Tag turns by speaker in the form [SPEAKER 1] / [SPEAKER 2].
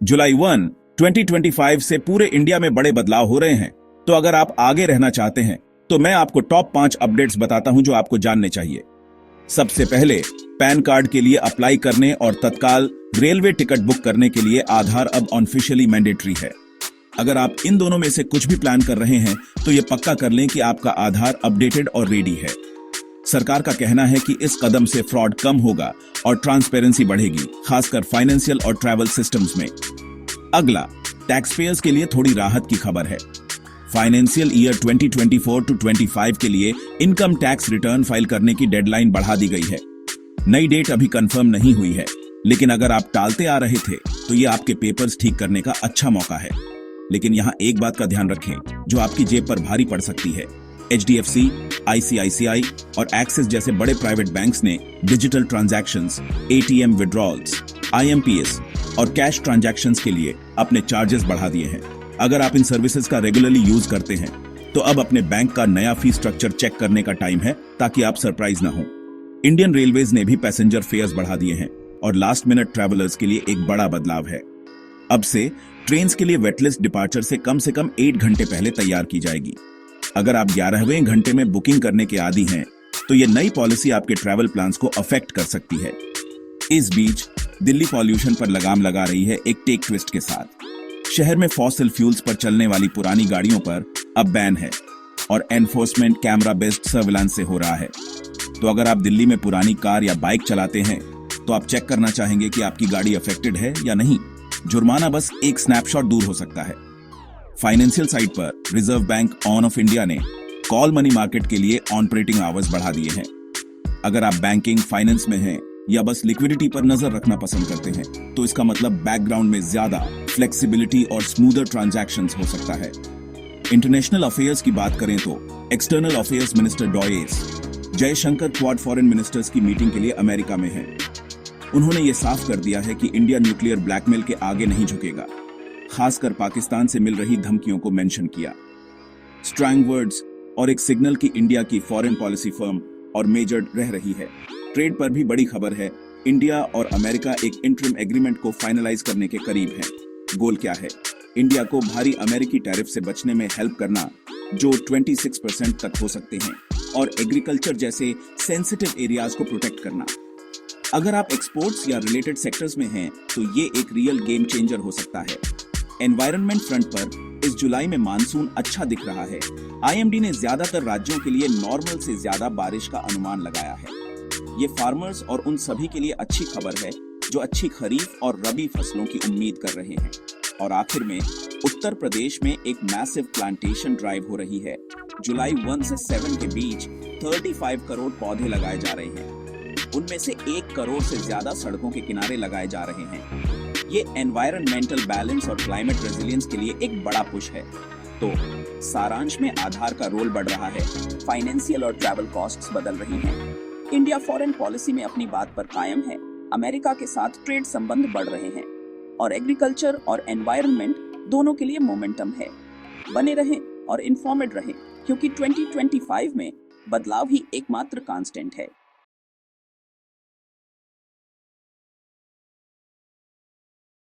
[SPEAKER 1] जुलाई 1, 2025 से पूरे इंडिया में बड़े बदलाव हो रहे हैं। तो अगर आप आगे रहना चाहते हैं तो मैं आपको टॉप 5 अपडेट्स बताता हूं जो आपको जानने चाहिए। सबसे पहले, पैन कार्ड के लिए अप्लाई करने और तत्काल रेलवे टिकट बुक करने के लिए आधार अब ऑफिशियली मैंडेटरी है। अगर आप इन दोनों में से कुछ भी प्लान कर रहे हैं तो ये पक्का कर लें कि आपका आधार अपडेटेड और रेडी है। सरकार का कहना है कि इस कदम से फ्रॉड कम होगा और ट्रांसपेरेंसी बढ़ेगी, खासकर फाइनेंशियल और ट्रैवल सिस्टम्स में। अगला, टैक्स पेयर्स के लिए थोड़ी राहत की खबर है। फाइनेंशियल ईयर 2024 टू 25 के लिए इनकम टैक्स रिटर्न फाइल करने की डेडलाइन बढ़ा दी गई है। नई डेट अभी कंफर्म नहीं हुई है, लेकिन अगर आप टालते आ रहे थे तो ये आपके पेपर्स ठीक करने का अच्छा मौका है। लेकिन यहाँ एक बात का ध्यान रखें जो आपकी जेब पर भारी पड़ सकती है। HDFC, ICICI और एक्सिस जैसे बड़े प्राइवेट बैंक्स ने digital transactions, ATM withdrawals, IMPS और कैश ट्रांजैक्शंस के लिए अपने चार्जेस बढ़ा दिए हैं। अगर आप इन सर्विसेज का रेगुलरली यूज करते हैं तो अब अपने बैंक का नया फी स्ट्रक्चर चेक करने का टाइम है, ताकि आप सरप्राइज ना हो। इंडियन रेलवेज ने भी पैसेंजर फेयर्स बढ़ा दिए हैं और लास्ट मिनट ट्रैवलर्स के लिए एक बड़ा बदलाव है। अब से ट्रेन के लिए वेटलिस्ट डिपार्चर से कम 8 घंटे पहले तैयार की जाएगी। अगर आप 11वें घंटे में बुकिंग करने के आदी हैं तो ये नई पॉलिसी आपके ट्रैवल प्लान्स को अफेक्ट कर सकती है। इस बीच दिल्ली पॉल्यूशन पर लगाम लगा रही है एक टेक ट्विस्ट के साथ। शहर में फॉसिल फ्यूल्स पर चलने वाली पुरानी गाड़ियों पर अब बैन है और एनफोर्समेंट कैमरा बेस्ड सर्विलांस से हो रहा है। तो अगर आप दिल्ली में पुरानी कार या बाइक चलाते हैं तो आप चेक करना चाहेंगे कि आपकी गाड़ी अफेक्टेड है या नहीं। जुर्माना बस एक स्नैपशॉट दूर हो सकता है। फाइनेंशियल साइट पर रिजर्व बैंक ऑफ इंडिया ने कॉल मनी मार्केट के लिए ऑपरेटिंग आवर्स बढ़ा दिए हैं। अगर आप बैंकिंग, फाइनेंस में हैं या बस लिक्विडिटी पर नजर रखना पसंद करते हैं तो इसका मतलब बैकग्राउंड में ज्यादा फ्लेक्सिबिलिटी और स्मूदर ट्रांजैक्शंस हो सकता है। इंटरनेशनल अफेयर्स की बात करें तो एक्सटर्नल अफेयर्स मिनिस्टर डॉयस जयशंकर क्वाड फॉरेन मिनिस्टर्स की मीटिंग के लिए अमेरिका में हैं। उन्होंने ये साफ कर दिया है कि इंडिया न्यूक्लियर ब्लैकमेल के आगे नहीं झुकेगा। खासकर पाकिस्तान से मिल रही धमकियों को मेंशन किया। स्ट्रॉन्ग वर्ड्स और एक सिग्नल की इंडिया की फॉरेन पॉलिसी फर्म और मेजर रह रही है। ट्रेड पर भी बड़ी खबर है। इंडिया और अमेरिका एक इंटरिम एग्रीमेंट को फाइनलाइज करने के करीब हैं। गोल क्या है? इंडिया को भारी अमेरिकी टैरिफ से बचने में हेल्प करना, जो 26% तक हो सकते हैं, और एग्रीकल्चर जैसे सेंसिटिव एरियाज को प्रोटेक्ट करना। अगर आप एक्सपोर्ट्स या रिलेटेड सेक्टर्स में हैं तो ये एक रियल गेम चेंजर हो सकता है। एनवायरनमेंट फ्रंट पर इस जुलाई में मानसून अच्छा दिख रहा है। IMD ने ज्यादातर राज्यों के लिए नॉर्मल से ज्यादा बारिश का अनुमान लगाया है। ये फार्मर्स और उन सभी के लिए अच्छी खबर है जो अच्छी खरीफ और रबी फसलों की उम्मीद कर रहे हैं। और आखिर में उत्तर प्रदेश में एक मैसिव प्लांटेशन ड्राइव हो रही है। जुलाई 1 से 7 के बीच 35 करोड़ पौधे लगाए जा रहे हैं। उनमें से 1 करोड़ से ज्यादा सड़कों के किनारे लगाए जा रहे हैं। ये एनवायरनमेंटल बैलेंस और क्लाइमेट रेजिलियंस के लिए एक बड़ा पुश है। तो सारांश में आधार का रोल बढ़ रहा है, फाइनेंशियल और ट्रैवल कॉस्ट्स बदल रही हैं। इंडिया फॉरेन पॉलिसी में अपनी बात पर कायम है। अमेरिका के साथ ट्रेड संबंध बढ़ रहे हैं और एग्रीकल्चर और एनवायरनमेंट दोनों के लिए मोमेंटम है। बने रहें और इन्फॉर्मेड रहें, क्योंकि 2025 में बदलाव ही एकमात्र कांस्टेंट है।